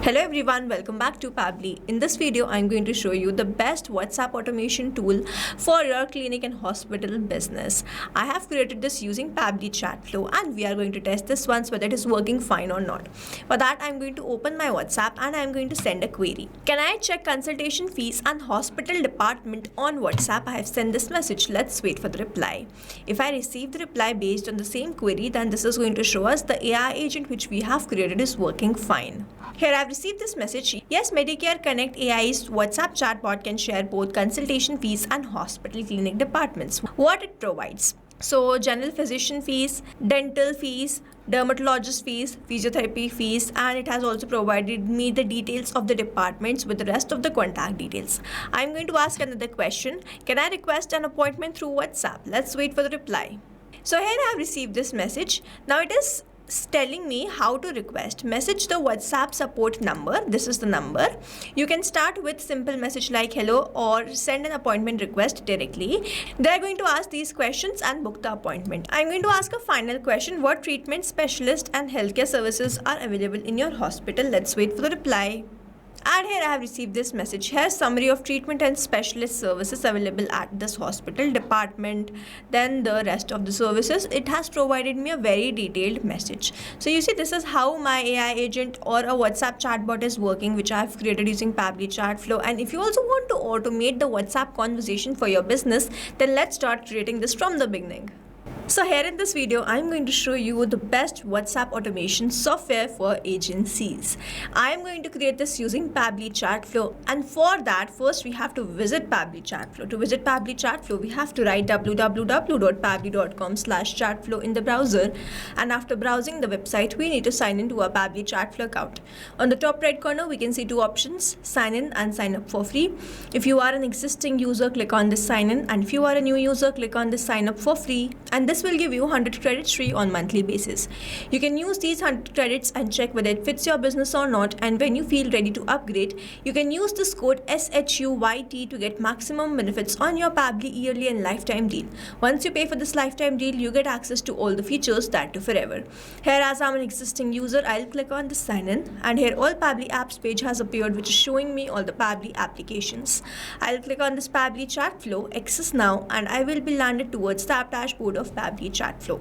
Hello everyone, welcome back to Pabbly. In this video, I'm going to show you the best WhatsApp automation tool for your clinic and hospital business. I have created this using Pabbly Chatflow and we are going to test this once whether it is working fine or not. For that, I'm going to open my WhatsApp and I'm going to send a query. Can I check consultation fees and hospital department on WhatsApp? I have sent this message. Let's wait for the reply. If I receive the reply based on the same query, then this is going to show us the AI agent which we have created is working fine. Here I've received this message. Yes, Medicare Connect AI's WhatsApp chatbot can share both consultation fees and hospital clinic departments. What it provides. So general physician fees, dental fees, dermatologist fees, physiotherapy fees, and it has also provided me the details of the departments with the rest of the contact details. I'm going to ask another question. Can I request an appointment through WhatsApp? Let's wait for the reply. So here I have received this message. Now it is telling me how to request. Message the WhatsApp support number. This is the number. You can start with simple message like hello or send an appointment request directly. They are going to ask these questions and book the appointment. I'm going to ask a final question. What treatment specialist and healthcare services are available in your hospital? Let's wait for the reply. And here I have received this message. Here's summary of treatment and specialist services available at this hospital department. Then the rest of the services. It has provided me a very detailed message. So you see, this is how my AI agent or a WhatsApp chatbot is working, which I have created using Pabbly Chatflow. And if you also want to automate the WhatsApp conversation for your business, then let's start creating this from the beginning. So here in this video, I'm going to show you the best WhatsApp automation software for agencies. I am going to create this using Pabbly Chatflow, and for that, first we have to visit Pabbly Chatflow. To visit Pabbly Chatflow, we have to write www.pabbly.com/chatflow in the browser, and after browsing the website, we need to sign into a Pabbly Chatflow account. On the top right corner, we can see two options: sign in and sign up for free. If you are an existing user, click on this sign in, and if you are a new user, click on this sign up for free, and this will give you 100 credits free on monthly basis. You can use these 100 credits and check whether it fits your business or not, and when you feel ready to upgrade, you can use this code SHUYT to get maximum benefits on your Pabbly yearly and lifetime deal. Once you pay for this lifetime deal, you get access to all the features, that too forever. Here, as I'm an existing user, I'll click on the sign in, and here all Pabbly apps page has appeared, which is showing me all the Pabbly applications. I'll click on this Pabbly Chatflow, access now, and I will be landed towards the app dashboard of Pabbly Chatflow.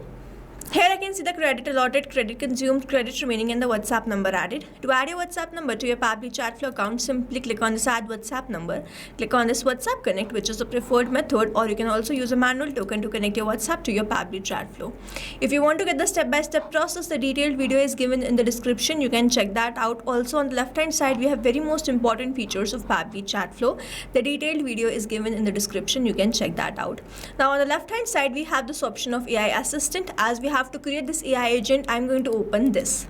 Here I can see the credit allotted, credit consumed, credit remaining, and the WhatsApp number added. To add your WhatsApp number to your Pabbly Chatflow account, simply click on this add WhatsApp number. Click on this WhatsApp connect, which is the preferred method, or you can also use a manual token to connect your WhatsApp to your Pabbly Chatflow. If you want to get the step-by-step process, the detailed video is given in the description. You can check that out. Also on the left-hand side, we have very most important features of Pabbly Chatflow. The detailed video is given in the description. You can check that out. Now on the left-hand side, we have this option of AI assistant. As we have to create this AI agent, I'm going to open this.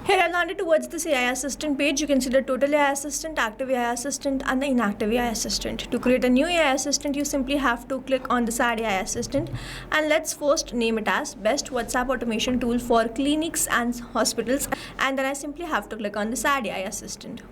Here I landed towards this AI assistant page. You can see the total AI assistant, active AI assistant, and the inactive AI assistant. To create a new AI assistant, you simply have to click on this add AI assistant, and let's first name it as best WhatsApp automation tool for clinics and hospitals, and then I simply have to click on this add AI assistant.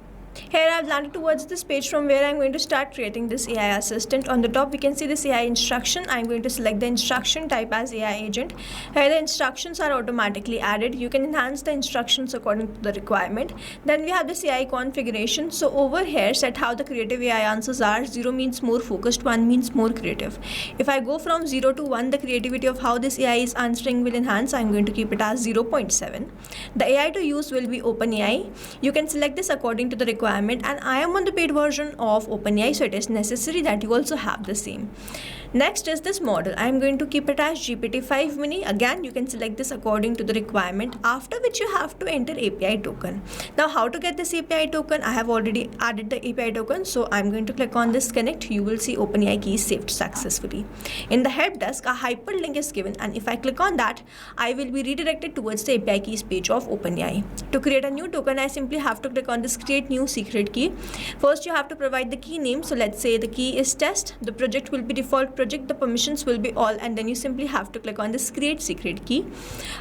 Here I've landed towards this page from where I'm going to start creating this AI assistant. On the top we can see this AI instruction. I'm going to select the instruction type as AI agent. Here the instructions are automatically added. You can enhance the instructions according to the requirement. Then we have this AI configuration. So over here, set how the creative AI answers are. 0 means more focused, 1 means more creative. If I go from 0 to 1, the creativity of how this AI is answering will enhance. I'm going to keep it as 0.7. The AI to use will be OpenAI. You can select this according to the requirement, and I am on the paid version of OpenAI, so it is necessary that you also have the same. Next is this model. I am going to keep it as GPT-5 mini. Again, you can select this according to the requirement, after which you have to enter API token. Now how to get this API token? I have already added the API token, so I'm going to click on this connect. You will see OpenAI key saved successfully. In the help desk, a hyperlink is given, and if I click on that, I will be redirected towards the API keys page of OpenAI. To create a new token, I simply have to click on this create new secret key. First, you have to provide the key name. So let's say the key is test, the project will be default project, the permissions will be all, and then you simply have to click on this create secret key.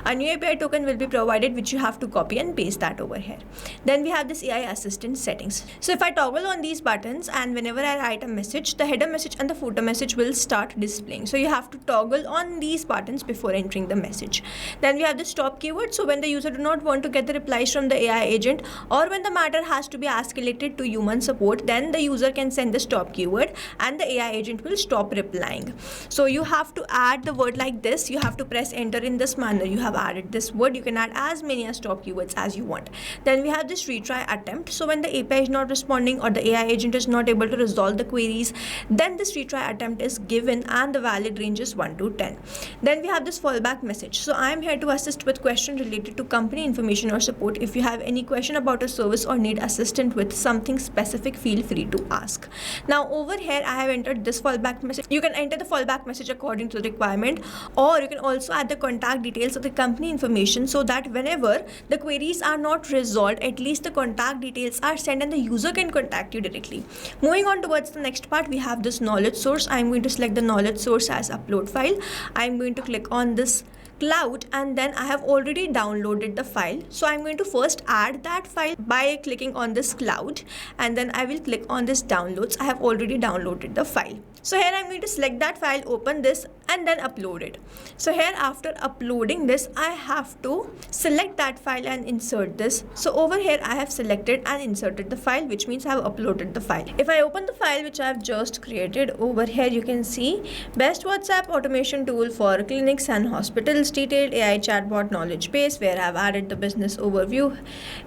A new API token will be provided, which you have to copy and paste that over here. Then we have this AI assistant settings. So if I toggle on these buttons, and whenever I write a message, the header message and the footer message will start displaying. So you have to toggle on these buttons before entering the message. Then we have the stop keyword. So when the user do not want to get the replies from the AI agent, or when the matter has to be escalated to human support, then the user can send the stop keyword and the AI agent will stop replying. So you have to add the word like this. You have to press enter in this manner. You have added this word. You can add as many as stop keywords as you want. Then we have this retry attempt. So when the API is not responding or the AI agent is not able to resolve the queries, then this retry attempt is given and the valid range is 1 to 10. Then we have this fallback message. So I am here to assist with questions related to company information or support. If you have any question about a service or need assistance with something specific, feel free to ask. Now over here I have entered this fallback message. You can enter the fallback message according to the requirement, or you can also add the contact details of the company information, so that whenever the queries are not resolved, at least the contact details are sent and the user can contact you directly. Moving on towards the next part, we have this knowledge source. I am going to select the knowledge source as upload file. I am going to click on this cloud, and then I have already downloaded the file. So I'm going to first add that file by clicking on this cloud, and then I will click on this downloads. I have already downloaded the file. So here I'm going to select that file, open this, and then upload it. So here after uploading this, I have to select that file and insert this. So over here I have selected and inserted the file, which means I have uploaded the file. If I open the file which I have just created, over here you can see best WhatsApp automation tool for clinics and hospitals, detailed AI chatbot knowledge base, where I have added the business overview,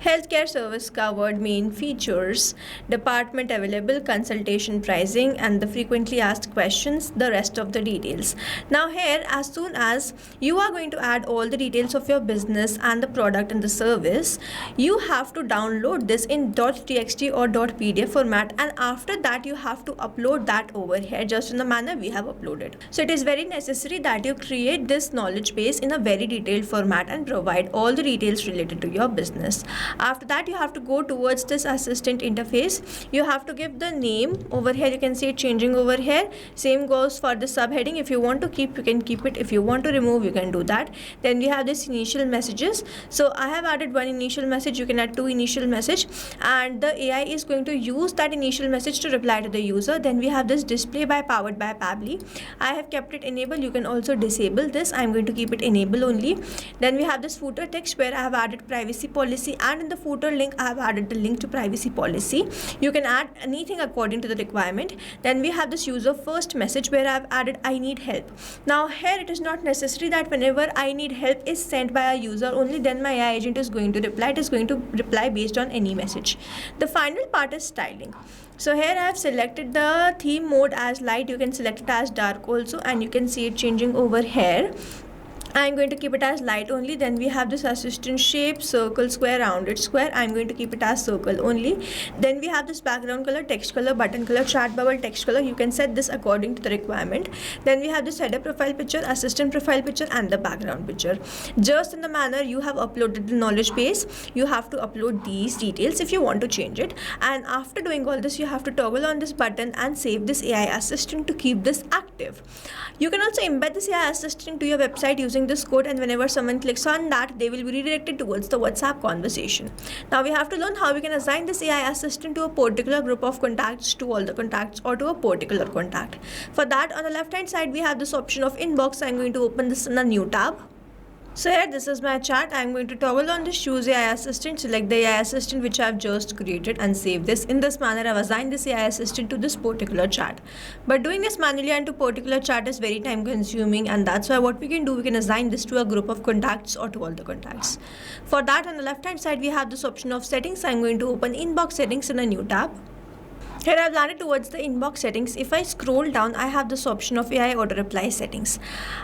healthcare service covered, main features, department available, consultation pricing, and the frequently asked questions, the rest of the details. Now here, as soon as you are going to add all the details of your business and the product and the service, you have to download this in .txt or .pdf format, and after that you have to upload that over here just in the manner we have uploaded. So it is very necessary that you create this knowledge base in a very detailed format and provide all the details related to your business. After that, you have to go towards this assistant interface. You have to give the name. Over here you can see it changing over here. Same goes for the subheading. If you want to keep, you can keep it. If you want to remove, you can do that. Then we have this initial messages. So I have added one initial message. You can add two initial message, and the AI is going to use that initial message to reply to the user. Then we have this display by powered by Pabbly. I have kept it enabled. You can also disable this. I'm going to keep it enable only. Then we have this footer text, where I have added privacy policy, and in the footer link I have added the link to privacy policy. You can add anything according to the requirement. Then we have this user first message, where I have added I need help. Now here it is not necessary that whenever I need help is sent by a user, only then my AI agent is going to reply. It is going to reply based on any message. The final part is styling. So here I have selected the theme mode as light. You can select it as dark also, and you can see it changing over here. I'm going to keep it as light only. Then we have this assistant shape, circle, square, rounded square. I'm going to keep it as circle only. Then we have this background color, text color, button color, chat bubble, text color. You can set this according to the requirement. Then we have this header profile picture, assistant profile picture, and the background picture. Just in the manner you have uploaded the knowledge base, you have to upload these details if you want to change it. And after doing all this, you have to toggle on this button and save this AI assistant to keep this active. You can also embed this AI assistant to your website using this code, and whenever someone clicks on that, they will be redirected towards the WhatsApp conversation. Now we have to learn how we can assign this AI assistant to a particular group of contacts, to all the contacts, or to a particular contact. For that, on the left hand side we have this option of inbox. I'm going to open this in a new tab. So here, this is my chat. I'm going to toggle on this choose AI assistant, select the AI assistant which I've just created, and save this. In this manner, I've assigned this AI assistant to this particular chat. But doing this manually and to particular chat is very time consuming, and that's why what we can do, we can assign this to a group of contacts or to all the contacts. For that, on the left hand side, we have this option of settings. I'm going to open inbox settings in a new tab. Here I've landed towards the inbox settings. If I scroll down, I have this option of AI auto reply settings.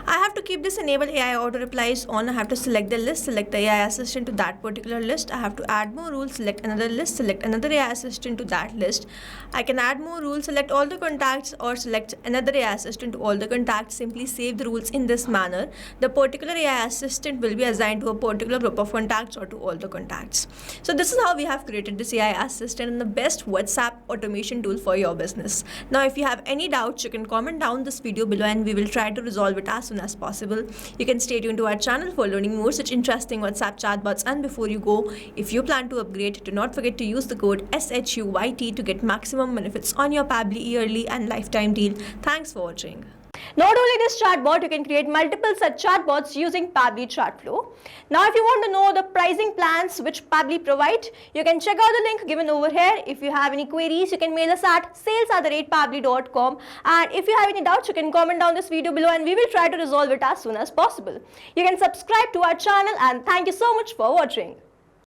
I have to keep this enable AI auto replies on. I have to select the list, select the AI assistant to that particular list. I have to add more rules, select another list, select another AI assistant to that list. I can add more rules, select all the contacts, or select another AI assistant to all the contacts. Simply save the rules in this manner. The particular AI assistant will be assigned to a particular group of contacts or to all the contacts. So this is how we have created this AI assistant and the best WhatsApp automation tool for your business. Now, if you have any doubts, you can comment down this video below and we will try to resolve it as soon as possible. You can stay tuned to our channel for learning more such interesting WhatsApp chatbots. And before you go, if you plan to upgrade, do not forget to use the code SHUYT to get maximum benefits on your Pabbly yearly and lifetime deal. Thanks for watching. Not only this chatbot, you can create multiple such chatbots using Pabbly Chatflow. Now, if you want to know the pricing plans which Pabbly provide, you can check out the link given over here. If you have any queries, you can mail us at sales@pabbly.com. And if you have any doubts, you can comment down this video below and we will try to resolve it as soon as possible. You can subscribe to our channel and thank you so much for watching.